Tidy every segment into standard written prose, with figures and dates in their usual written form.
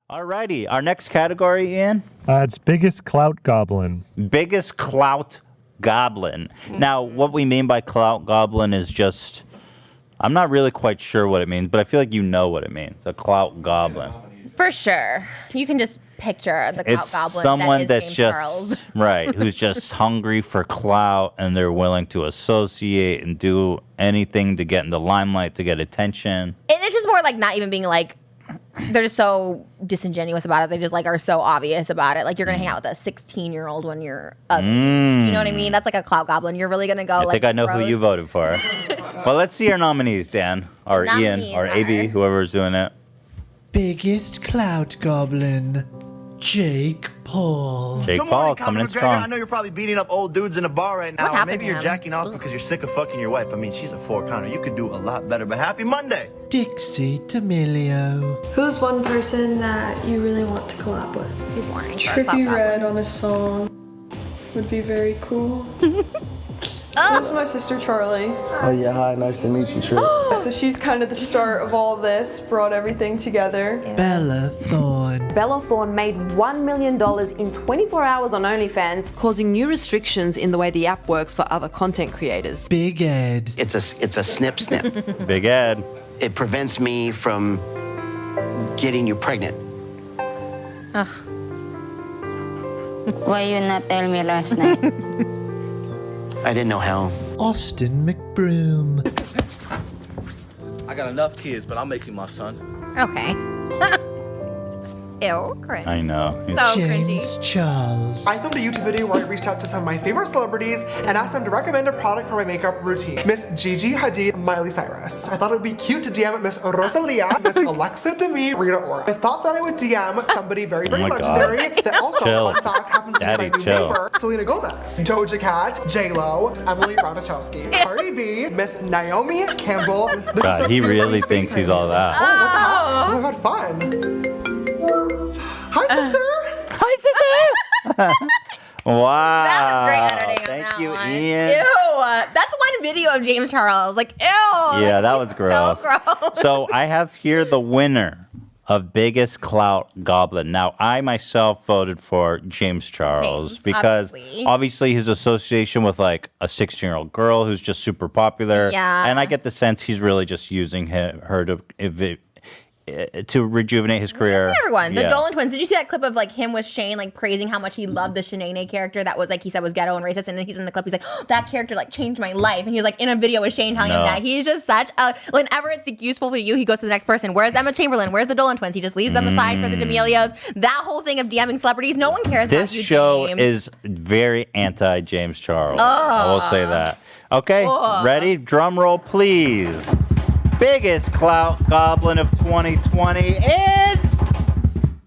Alrighty, our next category, Ian? It's biggest clout goblin. Biggest clout goblin. Now, what we mean by clout goblin is just, I'm not really quite sure what it means, but I feel like you know what it means, a clout goblin. For sure. You can just picture the clout It's goblin someone that is that's James just, Charles. right, who's just hungry for clout and they're willing to associate and do anything to get in the limelight, to get attention. And it's just more like not even being like, they're just so disingenuous about it. They just like are so obvious about it. Like you're gonna hang out with a 16-year-old when you're of age. You know what I mean? That's like a clout goblin. You're really gonna go. I think I know who you voted for. Well, let's see our nominees, Dan, or Ian, or AB, whoever's doing it. Biggest clout goblin, Jake Paul. Jake Good Paul morning, coming in Conor McGregor. strong. I know you're probably beating up old dudes in a bar right now. What happened Maybe to you're him? jacking off because you're sick of fucking your wife. I mean, she's a 4, Conor. You could do a lot better, but happy Monday. Dixie D'Amelio. Who's one person that you really want to collab with? Too boring. for a clout Trippie goblin. Red on a song would be very cool. This is my sister Charlie. Oh yeah, hi, nice to meet you, Trip. So she's kind of the start of all this, brought everything together. Bella Thorne. Bella Thorne made $1 million in 24 hours on OnlyFans, causing new restrictions in the way the app works for other content creators. Big Ed. It's a snip. Big Ed. It prevents me from getting you pregnant. Why you not tell me last night? I didn't know how. Austin McBroom. I got enough kids, but I'll make you my son. Okay. Ew, cringe. I know. So James cringy. Charles. I filmed a YouTube video where I reached out to some of my favorite celebrities and asked them to recommend a product for my makeup routine. Miss Gigi Hadid, Miley Cyrus. I thought it would be cute to DM Miss Rosalia, Miss Alexa Demi, Rita Ora. I thought that I would DM somebody very, very Oh my legendary God. that also, Chill. fun fact, happens to Daddy, be my new chill. neighbor, Selena Gomez, Doja Cat, J-Lo, Emily Ratajkowski, Cardi B, Miss Naomi Campbell. This God, so he cute. really Let me thinks FaceTime he's all you. that. Oh, what the hell? Oh my God, fun. Hi, sister. Wow. That was great editing on Thank that you, one. Ian. Ew. That's one video of James Charles. Like, ew. Yeah, that was gross. So gross. So I have here the winner of biggest clout goblin. Now, I myself voted for James Charles James, because obviously. obviously his association with like a 16-year-old girl who's just super popular. Yeah. And I get the sense he's really just using her to rejuvenate his career. Everyone, the Yeah. Dolan twins. Did you see that clip of like him with Shane, like praising how much he loved the Shanae character that was like he said was ghetto and racist, and then he's in the clip. He's like, oh, that character like changed my life, and he was like in a video with Shane telling him No. that he's just such a. Whenever it's like, useful for you, he goes to the next person. Where's Emma Chamberlain? Where's the Dolan twins? He just leaves them aside for the D'Amelios. That whole thing of DMing celebrities, no one cares This about you, show James. is very anti-James Charles. I will say that. Okay, ready? Drum roll, please. Biggest clout goblin of 2020 is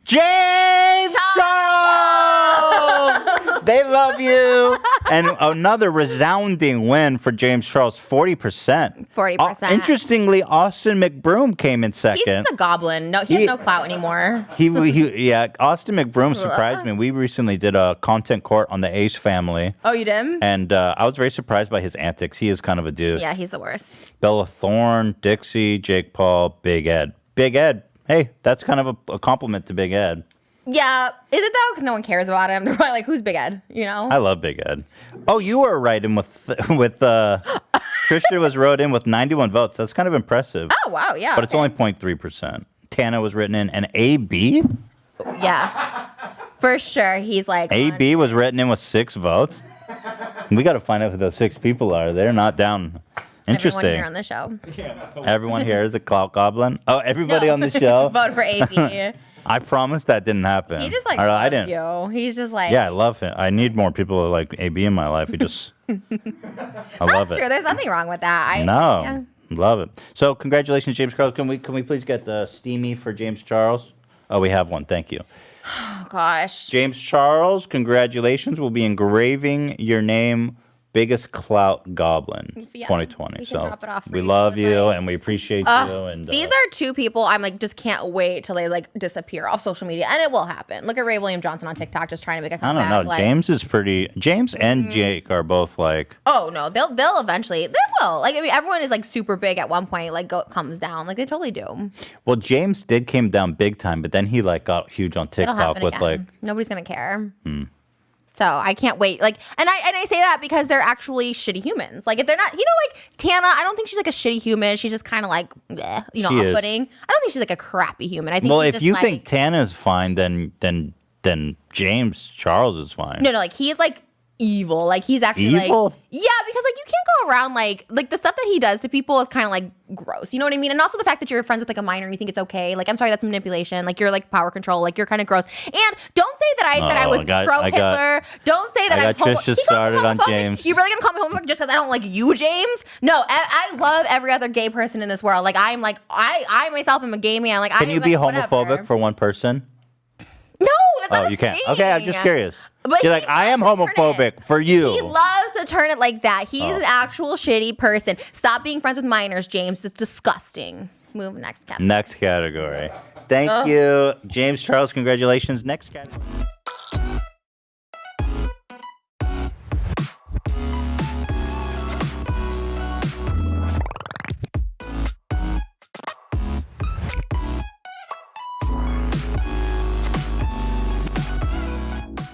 James Charles! They love you. And another resounding win for James Charles, 40%. 40%. Interestingly, Austin McBroom came in He's second. just a goblin. No, he has no clout anymore. Yeah, Austin McBroom surprised me. We recently did a content court on the Ace family. Oh, you did? And I was very surprised by his antics. He is kind of a dude. Yeah, he's the worst. Bella Thorne, Dixie, Jake Paul, Big Ed. Big Ed. Hey, that's kind of a compliment to Big Ed. Yeah, is it though? Because no one cares about him. They're probably like, "Who's Big Ed?" You know. I love Big Ed. Oh, you were right in with Trisha was wrote in with 91 votes. That's kind of impressive. Oh wow, yeah. But it's only 0.3%. Tana was written in, and AB. Yeah, for sure. He's like AB was written in with 6 votes. We got to find out who those 6 people are. They're not down. Interesting. Everyone here on the show. Everyone here is a clout goblin. Oh, everybody on the show. Vote for AB. I promise that didn't happen. He just like Or, I loves didn't. you. He's just like Yeah, I love him. I need more people like AB in my life. He just, I love That's it. true. There's nothing wrong with that. No, Yeah. love it. So congratulations, James Charles. Can we please get the steamy for James Charles? Oh, we have one. Thank you. Oh gosh. James Charles, congratulations. We'll be engraving your name biggest clout goblin Yeah, 2020. we can So drop it off for we you love tonight. you and we appreciate you. And These are two people I'm like just can't wait till they like disappear off social media, and it will happen. Look at Ray William Johnson on TikTok just trying to make a I comeback. don't know. Like, James and Jake are both like. oh no, they'll eventually they will. Like I mean, everyone is like super big at one point. Like comes down. Like they totally do. Well, James did came down big time, but then he like got huge on It'll TikTok happen with again. like. Nobody's gonna care. So I can't wait. Like, and I say that because they're actually shitty humans. Like, if they're not, like Tana, I don't think she's like a shitty human. She's just kind of like, bleh, She is. off-putting. I don't think she's like a crappy human. I think. Well, she's if just, you like, think Tana's fine, then James Charles is fine. no, like he's like evil. Like he's actually Evil? like, yeah, because like you can't go around like the stuff that he does to people is kind of like gross. You know what I mean? And also the fact that you're friends with like a minor and you think it's okay. Like I'm sorry, that's manipulation. Like you're like power control. Like you're kind of gross. And don't say that I said I was pro Hitler. Don't say that I I'm got Trish just started on James. You really gonna call me homophobic just because I don't like you, James? No, I love every other gay person in this world. Like I'm like I myself am a gay man. Like Can you be like, homophobic whatever. for one person? No, that's not Oh, a you can't. thing. Okay, I'm just curious. But You're he like, I am loves to turn homophobic it. for you. He loves to turn it like that. He's Oh. an actual shitty person. Stop being friends with minors, James. It's disgusting. Move next category. Next category. Thank you, James Charles. Congratulations. Next category.